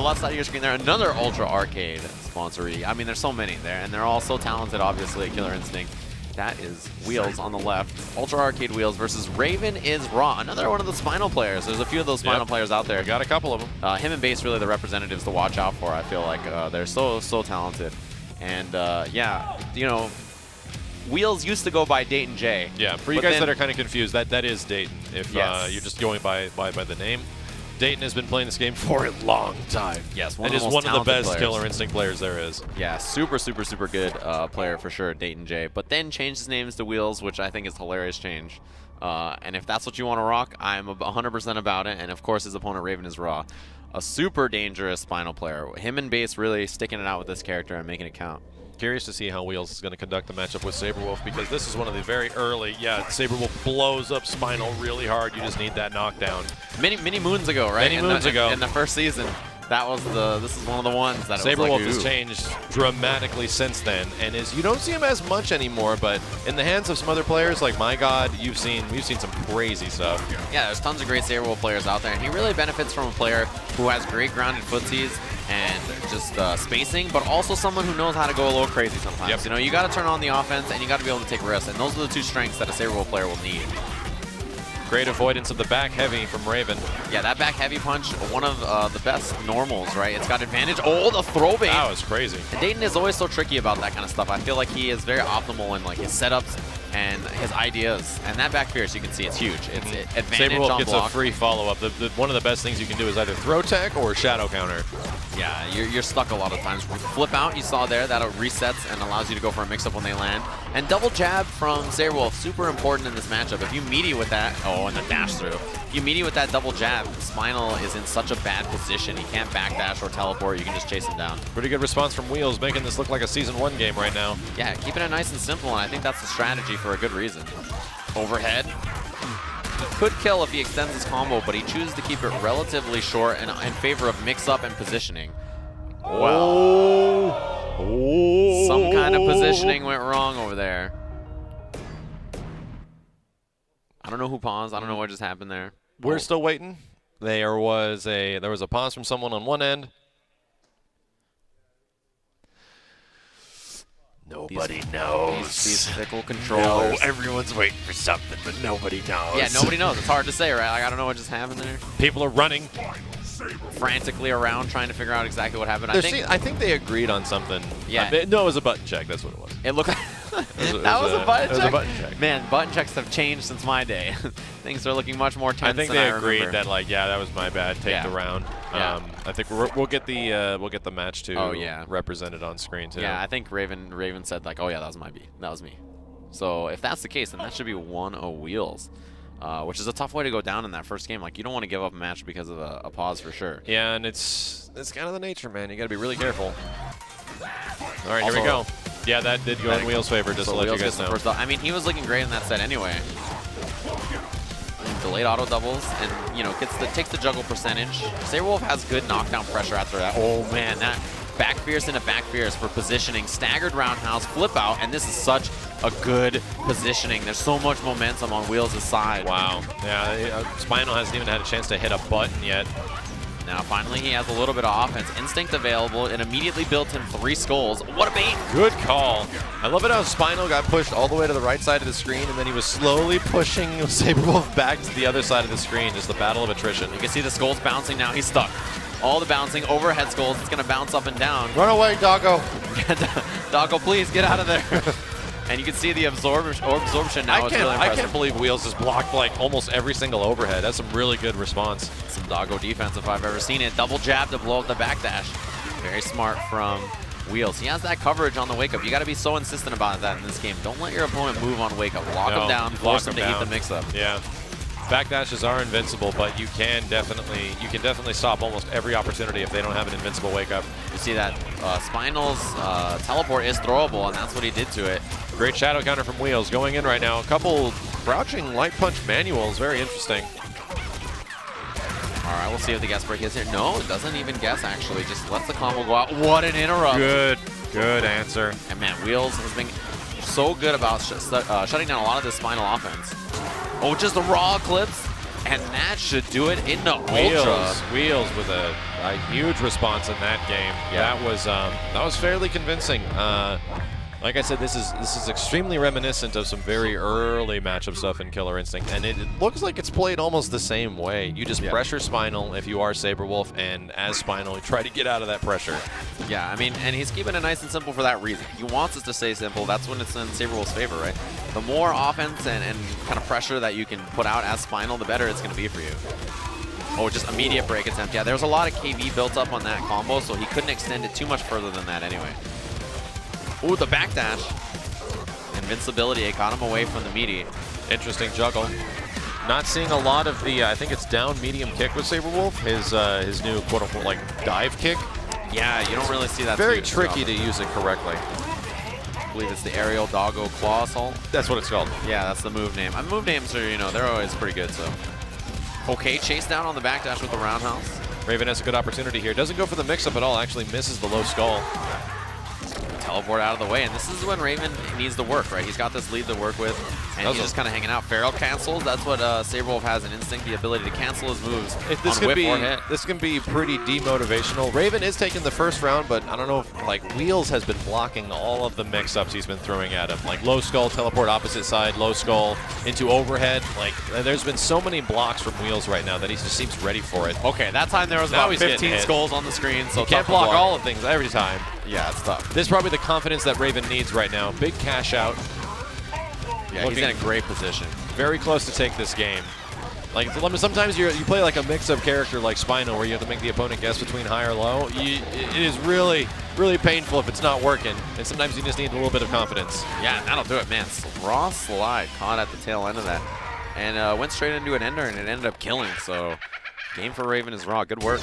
left side of your screen there, another Ultra Arcade sponsoree. I mean, there's so many there, and they're all so talented, obviously, Killer Instinct. That is Wheels on the left. Ultra Arcade Wheels versus Raven is Raw. Another one of the Spinal players. There's a few of those Spinal players out there. We got a couple of them. Him and Base really the representatives to watch out for. I feel like they're so talented. And yeah, you know, Wheels used to go by Dayton J. Yeah, for you guys that are kind of confused, that is Dayton. If you're just going by the name. Dayton has been playing this game for a long time. Yes, one of the best Killer Instinct players there is. Yeah, super good player for sure, Dayton J. But then changed his names to Wheels, which I think is a hilarious change. And if that's what you want to rock, I'm 100% about it. And of course, his opponent Raven is Raw. A super dangerous Spinal player. Him and Base really sticking it out with this character and making it count. Curious to see how Wheels is going to conduct the matchup with Saberwolf, because this is one of the very early, Saberwolf blows up Spinal really hard. You just need that knockdown. Many moons ago, right? Many moons ago. In the first season. This is one of the ones that Saberwolf has changed dramatically since then, and you don't see him as much anymore, but in the hands of some other players, like my God, we've seen some crazy stuff. Yeah, there's tons of great Saberwolf players out there, and he really benefits from a player who has great grounded footsies and just spacing, but also someone who knows how to go a little crazy sometimes. Yep. You know, you got to turn on the offense, and you got to be able to take risks, and those are the two strengths that a Saberwolf player will need. Great avoidance of the back heavy from Raven. Yeah, that back heavy punch, one of the best normals, right? It's got advantage. Oh, the throw bait. That was crazy. And Dayton is always so tricky about that kind of stuff. I feel like he is very optimal in like his setups and his ideas. And that back fierce, you can see it's huge. It's advantage Saberwolf on gets block. a free follow-up. One of the best things you can do is either throw tech or shadow counter. Yeah, you're stuck a lot of times. Flip out, you saw there, that resets and allows you to go for a mix-up when they land. And double jab from Saberwolf, super important in this matchup. If you meaty with that, and the dash through. If you meaty with that double jab, Spinal is in such a bad position. He can't backdash or teleport, you can just chase him down. Pretty good response from Wheels, making this look like a Season 1 game right now. Yeah, keeping it nice and simple, and I think that's the strategy for a good reason. Overhead. Could kill if he extends his combo, but he chooses to keep it relatively short and in favor of mix-up and positioning. Wow. Some kind of positioning went wrong over there. I don't know who paused. I don't know what just happened there. We're still waiting. There was a pause from someone on one end. Nobody knows. These fickle controllers. No, everyone's waiting for something, but nobody knows. Yeah, nobody knows. It's hard to say, right? Like, I don't know what just happened there. People are running frantically around trying to figure out exactly what happened. I think they agreed on something. Yeah. No, it was a button check. That's what it was. It looked like that was a button check? Man, button checks have changed since my day. Things are looking much more tense. I think they agreed that, like, that was my bad. Take the round. Yeah. I think we'll get the match too represented on screen too. Yeah, I think Raven said like, oh yeah, that was my B. That was me. So if that's the case, then that should be 1-0 Wheels. Which is a tough way to go down in that first game. Like, you don't want to give up a match because of a pause for sure. Yeah, and it's kind of the nature, man. You got to be really careful. All right, here we go. Yeah, that did go in Wheels' favor, just to let you guys know. I mean, he was looking great in that set anyway. Delayed auto doubles, and, you know, takes the juggle percentage. Saberwolf has good knockdown pressure after that. Oh, man, that back fierce into back fierce for positioning. Staggered roundhouse, flip out, and this is such a good positioning. There's so much momentum on Wheels' side. Wow. Yeah, Spinal hasn't even had a chance to hit a button yet. Now, finally, he has a little bit of offense. Instinct available. It immediately built him 3 skulls. What a bait! Good call. I love it how Spinal got pushed all the way to the right side of the screen, and then he was slowly pushing Saberwolf back to the other side of the screen. Just the battle of attrition. You can see the skulls bouncing now. He's stuck. All the bouncing, overhead skulls. It's going to bounce up and down. Run away, Doggo. Doggo, please, get out of there. And you can see the absorption now. It's really impressive. I can't believe Wheels has blocked like almost every single overhead. That's some really good response. Some Doggo defense if I've ever seen it. Double jab to blow up the backdash. Very smart from Wheels. He has that coverage on the wake up. You got to be so insistent about that in this game. Don't let your opponent move on wake up. Lock him down, force him to eat the mix up. Yeah. Backdashes are invincible, but you can definitely stop almost every opportunity if they don't have an invincible wake up. You see that Spinal's teleport is throwable, and that's what he did to it. Great shadow counter from Wheels going in right now. A couple crouching light punch manuals, very interesting. All right, we'll see if the guess break is here. No, it doesn't even guess actually. Just lets the combo go out. What an interrupt! Good answer. And man, Wheels has been so good about shutting down a lot of this Spinal offense. Oh, just the raw clips. And that should do it in the Wheels, Ultra. Wheels with a huge response in that game. Yeah. That was fairly convincing. Like I said, this is extremely reminiscent of some very early matchup stuff in Killer Instinct, and it looks like it's played almost the same way. You just pressure Spinal if you are Saberwolf, and as Spinal, you try to get out of that pressure. Yeah, I mean, and he's keeping it nice and simple for that reason. He wants us to stay simple. That's when it's in Saberwolf's favor, right? The more offense and kind of pressure that you can put out as Spinal, the better it's going to be for you. Oh, just immediate break attempt. Yeah, there's a lot of KV built up on that combo, so he couldn't extend it too much further than that anyway. Ooh, the backdash. Invincibility, it got him away from the meaty. Interesting juggle. Not seeing a lot of the, I think it's down medium kick with Saberwolf, his new quote-unquote like dive kick. Yeah, you don't really see that. Very tricky to use it correctly. I believe it's the aerial doggo claw assault. That's what it's called. Yeah, that's the move name. Move names are, you know, they're always pretty good, so. Okay, chase down on the backdash with the roundhouse. Raven has a good opportunity here. Doesn't go for the mix-up at all, actually misses the low skull. Teleport out of the way, and this is when Raven needs to work, right? He's got this lead to work with, and he's just kind of hanging out. Feral cancels. That's what Saberwolf has in Instinct, the ability to cancel his moves This on can whip be or hit. this can be pretty demotivational. Raven is taking the first round, but I don't know if like Wheels has been blocking all of the mix-ups he's been throwing at him. Like low skull, teleport opposite side, low skull into overhead. Like there's been so many blocks from Wheels right now that he just seems ready for it. Okay, that time there was Now about he's getting 15 hit. skulls on the screen, so Can't tough to block all of things every time. Yeah, it's tough. This is probably the confidence that Raven needs right now. Big cash out. Yeah, he's in a great position. Very close to take this game. Like sometimes you play like a mix-up character like Spino where you have to make the opponent guess between high or low. It is really, really painful if it's not working. And sometimes you just need a little bit of confidence. Yeah, that'll do it, man. Raw slide caught at the tail end of that. And went straight into an ender, and it ended up killing. So game for Raven is raw. Good work.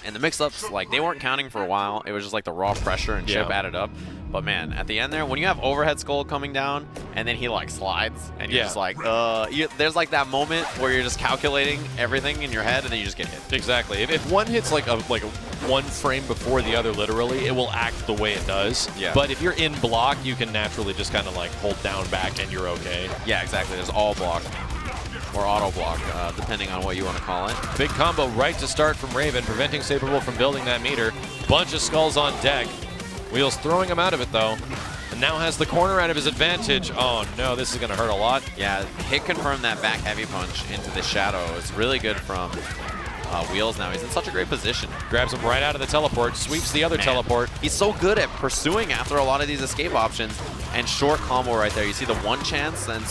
And the mix-ups, like, they weren't counting for a while. It was just like the raw pressure and chip added up. But man, at the end there, when you have overhead skull coming down and then he like slides and you're just like, there's like that moment where you're just calculating everything in your head and then you just get hit. Exactly. If one hits like a one frame before the other, literally, it will act the way it does. Yeah. But if you're in block, you can naturally just kind of like hold down back and you're okay. Yeah, exactly. There's all block or auto block, depending on what you want to call it. Big combo right to start from Raven, preventing Saberwolf from building that meter. Bunch of skulls on deck. Wheels throwing him out of it though. And now has the corner out of his advantage. Oh no, this is going to hurt a lot. Yeah, hit confirmed that back heavy punch into the shadow. It's really good from Wheels now. He's in such a great position. Grabs him right out of the teleport, sweeps the other teleport. He's so good at pursuing after a lot of these escape options, and short combo right there. You see the one chance, and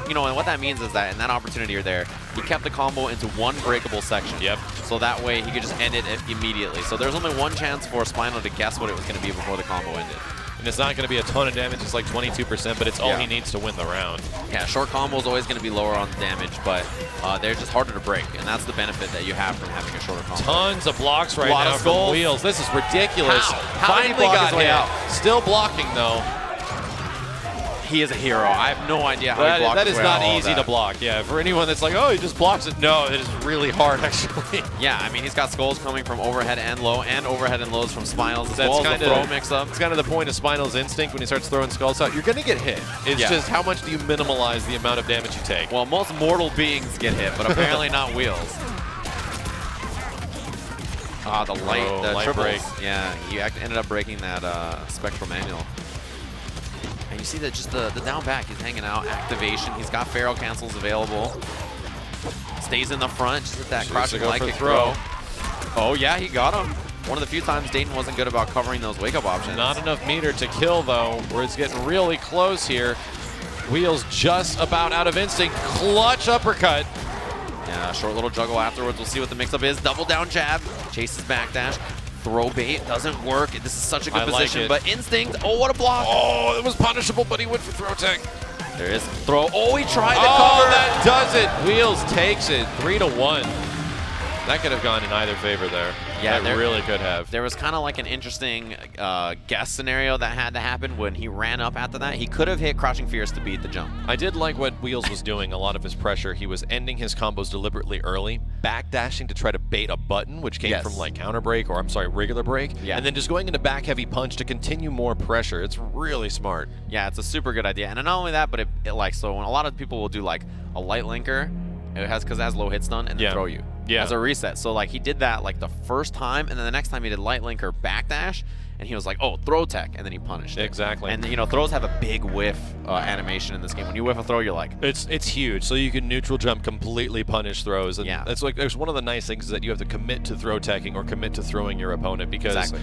you know, and what that means is that in that opportunity you're there, he kept the combo into one breakable section. Yep. So that way he could just end it immediately. So there's only one chance for Spinal to guess what it was going to be before the combo ended. And it's not going to be a ton of damage, it's like 22%, but it's all he needs to win the round. Yeah, short combo is always going to be lower on the damage, but they're just harder to break, and that's the benefit that you have from having a shorter combo. Tons of blocks right now from Wheels. This is ridiculous. How did he Finally block got his way hit. out? Still blocking though. He is a hero. I have no idea how he blocked that his is way out not of all easy that. to block. Yeah, for anyone that's like, oh, he just blocks it. No, it is really hard actually. Yeah, I mean, he's got skulls coming from overhead and low, and overhead and lows from Spinals, as well as the throw mix-up. It's kind of the point of Spinal's instinct when he starts throwing skulls out. You're going to get hit. It's just how much do you minimize the amount of damage you take? Well, most mortal beings get hit, but apparently not Wheels. Ah, the light triples. Break. Yeah, he ended up breaking that Spectral Manual. And you see that just the down back, he's hanging out, activation. He's got Feral cancels available. Stays in the front, just with that crouching light kick throw. Oh yeah, he got him. One of the few times Dayton wasn't good about covering those wake-up options. Not enough meter to kill though, where it's getting really close here. Wheels just about out of instinct. Clutch uppercut. Yeah, short little juggle afterwards. We'll see what the mix-up is. Double down jab, chases backdash. Throw bait doesn't work. This is such a good position, but instinct. Oh, what a block! Oh, it was punishable, but he went for throw tech. There is throw. Oh, he tried to cover. That does it. Wheels takes it 3-1. That could have gone in either favor there. Yeah, that really could have. There was kind of like an interesting guess scenario that had to happen when he ran up after that. He could have hit Crouching Fierce to beat the jump. I did like what Wheels was doing, a lot of his pressure. He was ending his combos deliberately early, backdashing to try to bait a button, which came from like counter break, or I'm sorry, regular break, and then just going into back heavy punch to continue more pressure. It's really smart. Yeah, it's a super good idea. And not only that, but it like, so when a lot of people will do like a light linker, It has because it has low hit stun and then throw you as a reset. So like he did that like the first time, and then the next time he did light link or backdash, and he was like, oh, throw tech, and then he punished it. Exactly. And you know, throws have a big whiff animation in this game. When you whiff a throw, you're like, it's huge. So you can neutral jump, completely punish throws, and it's like there's one of the nice things is that you have to commit to throw teching or commit to throwing your opponent because